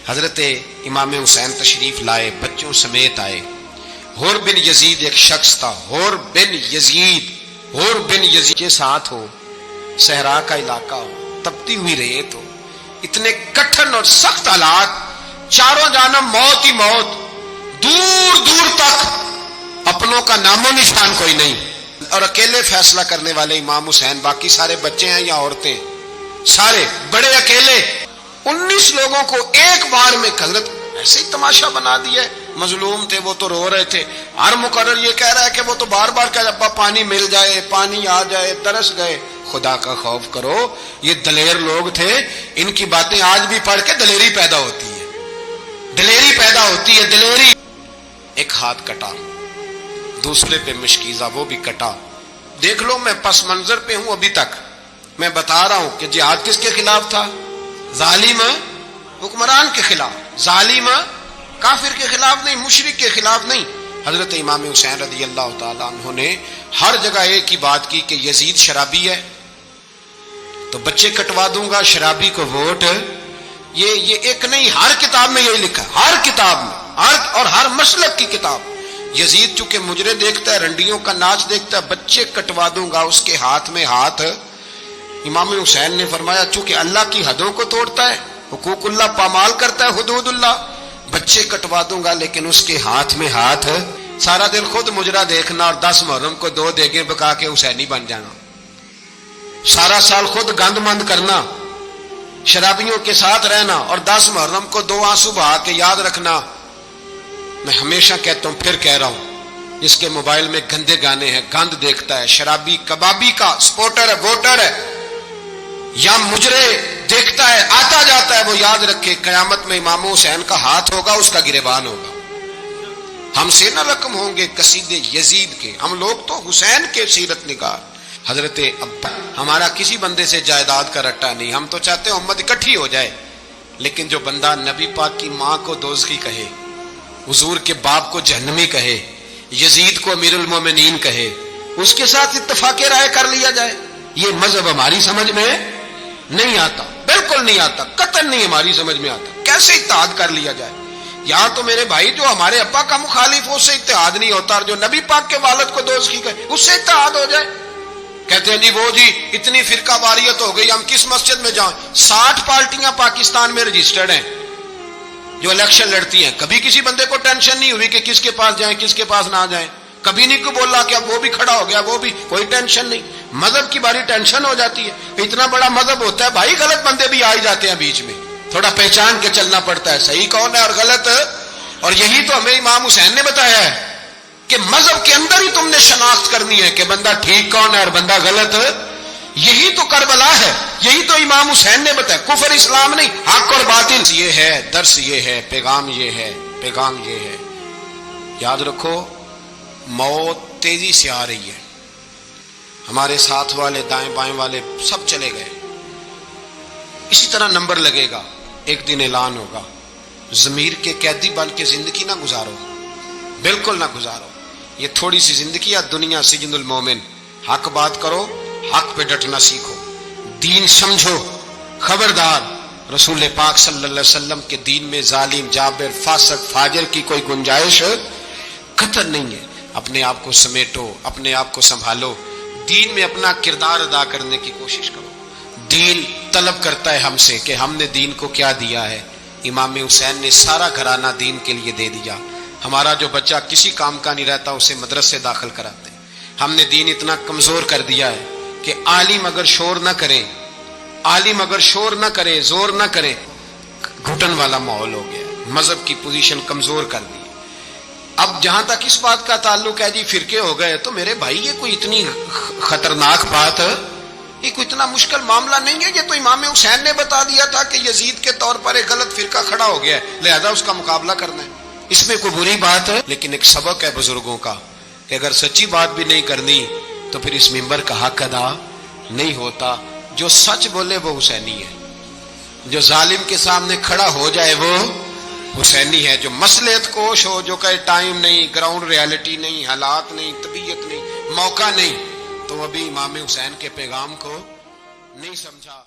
حضرت امام حسین تشریف لائے، بچوں سمیت آئے۔ حور بن یزید ایک شخص تھا، حور بن یزید کے ساتھ ہو، صحرا کا علاقہ ہو، تپتی ہوئی ریت ہو، اتنے کٹھن اور سخت حالات، چاروں جانب موت ہی موت، دور دور تک اپنوں کا نام و نشان کوئی نہیں، اور اکیلے فیصلہ کرنے والے امام حسین، باقی سارے بچے ہیں یا عورتیں، سارے بڑے اکیلے۔ 19 لوگوں کو ایک بار میں حضرت ایسے ہی تماشا بنا دیا ہے۔ مظلوم تھے وہ تو رو رہے تھے، ہر مقرر یہ کہہ رہا ہے کہ وہ تو بار بار کہہ ابا پانی مل جائے، پانی آ جائے، ترس گئے۔ خدا کا خوف کرو، یہ دلیر لوگ تھے، ان کی باتیں آج بھی پڑھ کے دلیری پیدا ہوتی ہے، دلیری پیدا ہوتی ہے، دلیری۔ ایک ہاتھ کٹا، دوسرے پہ مشکیزہ، وہ بھی کٹا۔ دیکھ لو میں پس منظر پہ ہوں ابھی تک، میں بتا رہا ہوں کہ جہاد کس کے خلاف تھا؟ ظالم حکمران کے خلاف، ظالم کافر کے خلاف نہیں، مشرک کے خلاف نہیں۔ حضرت امام حسین رضی اللہ تعالیٰ عنہ نے ہر جگہ ایک ہی بات کی کہ یزید شرابی ہے تو بچے کٹوا دوں گا، شرابی کو ووٹ۔ یہ ایک نہیں، ہر کتاب میں یہی لکھا، ہر کتاب میں، اور ہر مسلک کی کتاب۔ یزید چونکہ مجرے دیکھتا ہے، رنڈیوں کا ناچ دیکھتا ہے، بچے کٹوا دوں گا، اس کے ہاتھ میں ہاتھ۔ امام حسین نے فرمایا چونکہ اللہ کی حدوں کو توڑتا ہے، حقوق اللہ پامال کرتا ہے، حدود اللہ، بچے کٹوا دوں گا لیکن اس کے ہاتھ میں ہاتھ۔ سارا دن خود مجرا دیکھنا اور 10 محرم کو 2 دیگیں پکا کے حسینی بن جانا، سارا سال خود گند مند کرنا، شرابیوں کے ساتھ رہنا، اور 10 محرم کو 2 آنسو بہا کے یاد رکھنا۔ میں ہمیشہ کہتا ہوں، پھر کہہ رہا ہوں، جس کے موبائل میں گندے گانے ہیں، گند دیکھتا ہے، شرابی کبابی کا سپورٹر ہے، ووٹر ہے، یا مجرے دیکھتا ہے، آتا جاتا ہے، وہ یاد رکھے قیامت میں امام حسین کا ہاتھ ہوگا، اس کا گریبان ہوگا۔ ہم سے نہ رقم ہوں گے قصیدے یزید کے، ہم لوگ تو حسین کے سیرت نگار۔ حضرت ابا، ہمارا کسی بندے سے جائیداد کا رٹا نہیں، ہم تو چاہتے ہیں امت اکٹھی ہو جائے، لیکن جو بندہ نبی پاک کی ماں کو دوزخی کہے، حضور کے باپ کو جہنمی کہے، یزید کو امیر المومنین کہے، اس کے ساتھ اتفاق رائے کر لیا جائے، یہ مذہب ہماری سمجھ میں نہیں آتا، بالکل نہیں آتا، قطعاً نہیں ہماری سمجھ میں آتا۔ کیسے اتحاد کر لیا جائے؟ یہاں تو میرے بھائی جو ہمارے ابا کا مخالف ہو، اس سے اتحاد نہیں ہوتا، اور جو نبی پاک کے والد کو دوزخی کہے، اس سے اتحاد ہو جائے۔ کہتے ہیں وہ جی اتنی فرقہ واریت ہو گئی، ہم کس مسجد میں جائیں؟ 60 پارٹیاں پاکستان میں رجسٹرڈ ہیں جو الیکشن لڑتی ہیں، کبھی کسی بندے کو ٹینشن نہیں ہوئی کہ کس کے پاس جائیں کس کے پاس نہ جائیں، کبھی نہیں کوئی بولا کہ اب وہ بھی کھڑا ہو گیا، وہ بھی، کوئی ٹینشن نہیں۔ مذہب کی باری ٹینشن ہو جاتی ہے، اتنا بڑا مذہب ہوتا ہے بھائی، غلط بندے بھی آ ہی جاتے ہیں بیچ میں، تھوڑا پہچان کے چلنا پڑتا ہے صحیح کون ہے اور غلط۔ اور یہی تو ہمیں امام حسین نے بتایا ہے کہ مذہب کے اندر ہی تم نے شناخت کرنی ہے کہ بندہ ٹھیک کون ہے اور بندہ غلط۔ یہی تو کربلا ہے، یہی تو امام حسین نے بتایا، کفر اسلام نہیں، حق اور باطل یہ ہے، درس یہ ہے، پیغام یہ ہے، پیغام یہ ہے۔ یاد رکھو، موت تیزی سے آ رہی ہے، ہمارے ساتھ والے، دائیں بائیں والے سب چلے گئے، اسی طرح نمبر لگے گا، ایک دن اعلان ہوگا۔ ضمیر کے قیدی بن کے زندگی نہ گزارو، بالکل نہ گزارو، یہ تھوڑی سی زندگی ہے، دنیا سجن المومن۔ حق بات کرو، حق پہ ڈٹنا سیکھو، دین سمجھو، خبردار رسول پاک صلی اللہ علیہ وسلم کے دین میں ظالم، جابر، فاسق، فاجر کی کوئی گنجائش قطعاً نہیں ہے۔ اپنے آپ کو سمیٹو، اپنے آپ کو سنبھالو، دین میں اپنا کردار ادا کرنے کی کوشش کرو۔ دین طلب کرتا ہے ہم سے کہ ہم نے دین کو کیا دیا ہے۔ امام حسین نے سارا گھرانہ دین کے لیے دے دیا۔ ہمارا جو بچہ کسی کام کا نہیں رہتا اسے مدرسے داخل کراتے ہیں۔ ہم نے دین اتنا کمزور کر دیا ہے کہ عالم اگر شور نہ کریں، عالم اگر شور نہ کرے، زور نہ کرے، گھٹن والا ماحول ہو گیا، مذہب کی پوزیشن کمزور کر دی۔ اب جہاں تک اس بات کا تعلق ہے جی فرقے ہو گئے، تو میرے بھائی یہ کوئی اتنی خطرناک بات ہے، یہ کوئی اتنا مشکل معاملہ نہیں ہے، یہ تو امام حسین نے بتا دیا تھا کہ یزید کے طور پر ایک غلط فرقہ کھڑا ہو گیا ہے، لہذا اس کا مقابلہ کرنا ہے، اس میں کوئی بری بات ہے؟ لیکن ایک سبق ہے بزرگوں کا کہ اگر سچی بات بھی نہیں کرنی تو پھر اس منبر کا حق ادا نہیں ہوتا۔ جو سچ بولے وہ حسینی ہے، جو ظالم کے سامنے کھڑا ہو جائے وہ حسینی ہے، جو مصلحت کوش ہو، جو کہے ٹائم نہیں، گراؤنڈ ریالٹی نہیں، حالات نہیں، طبیعت نہیں، موقع نہیں، تو ابھی امام حسین کے پیغام کو نہیں سمجھا۔